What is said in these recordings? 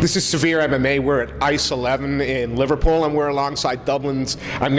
This is Severe MMA. We're at Ice 11 in Liverpool, and we're alongside Dublin's. I'm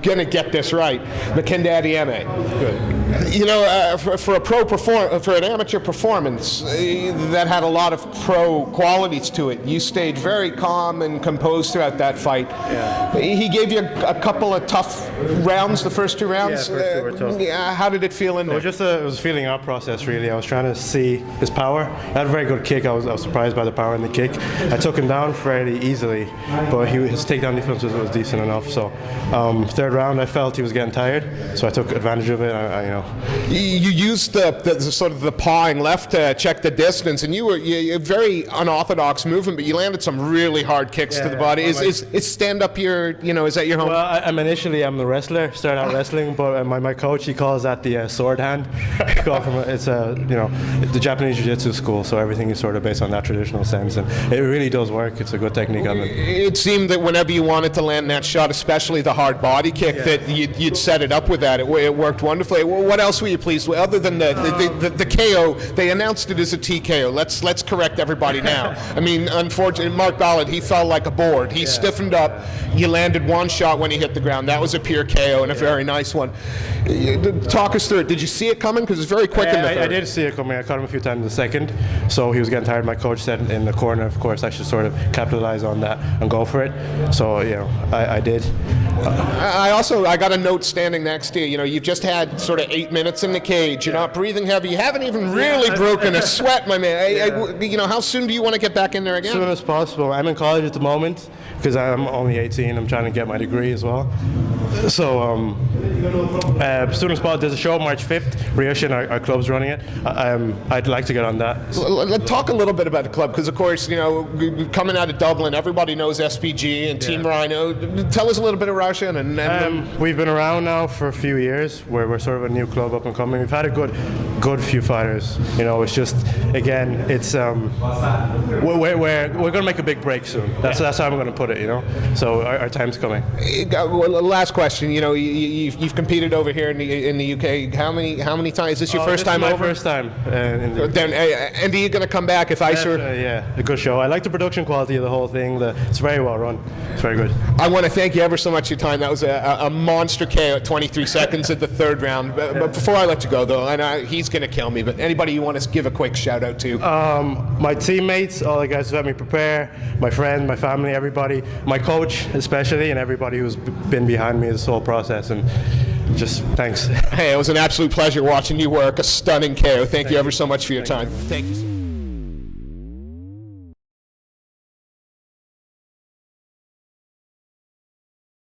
gonna get this right. Makinde Adeyemi. Good. You know, for an amateur performance that had a lot of pro qualities to it, you stayed very calm and composed throughout that fight. Yeah. He gave you a couple of tough rounds, the first two rounds. Yeah, first two were tough. How did it feel in there? It was a feeling out process, really. I was trying to see his power. He had a very good kick. I was surprised by the power in the kick. I took him down fairly easily, but his takedown defense was decent enough. So third round, I felt he was getting tired, so I took advantage of it. You used the sort of the pawing left to check the distance, and you a very unorthodox movement, but you landed some really hard kicks to the body. Is stand up your, is that your home? Well, I'm the wrestler, started out wrestling, but my coach, he calls that the sword hand. It's the Japanese jiu-jitsu school, so everything is sort of based on that traditional sense, and it really does work. It's a good technique. It seemed that whenever you wanted to land that shot, especially the hard body kick, that you'd set it up with that. It worked wonderfully. What else were you pleased with, other than the KO? They announced it as a TKO. Let's correct everybody now. I mean, unfortunately, Mark Ballard, he fell like a board. He stiffened up. You landed one shot when he hit the ground. That was a pure KO, and a very nice one. Talk us through it. Did you see it coming? Because it's very quick in the third. I did see it coming. I caught him a few times in the second, so he was getting tired. My coach said in the corner, of course, I should sort of capitalize on that and go for it. So I did. I got a note standing next to you. You've just had sort of 8 minutes in the cage. You're not breathing heavy. You haven't even really broken a sweat, my man. How soon do you want to get back in there again? As soon as possible. I'm in college at the moment because I'm only 18. I'm trying to get my degree as well. So as soon as possible. There's a show March 5th. Ryoshin, our club's running it. I'd like to get on that. Let's talk a little bit about the club, because of course, coming out of Dublin, everybody knows SPG and Team Rhino. Tell us a little bit of Ryoshin. We've been around now for a few years. We're sort of a new club up and coming. We've had a good few fighters. It's just, again, it's we're going to make a big break soon. That's how I'm going to put it. So our time's coming. Last question. You've competed over here in the UK. How many times? Is this your first time over? My first time. And are you going to come back if I sure? Yeah, a good show. I like the production quality of the whole thing. It's very well run. It's very good. I want to thank you ever so much for your time. That was a monster KO at 23 seconds at the third round. But before I let you go, though, he's going to kill me, but anybody you want to give a quick shout out to? My teammates, all the guys who helped me prepare, my friends, my family, everybody, my coach especially, and everybody who's been behind me this whole process. And just thanks. Hey, it was an absolute pleasure watching you work a stunning KO. Thank you ever so much for your time. Thank you.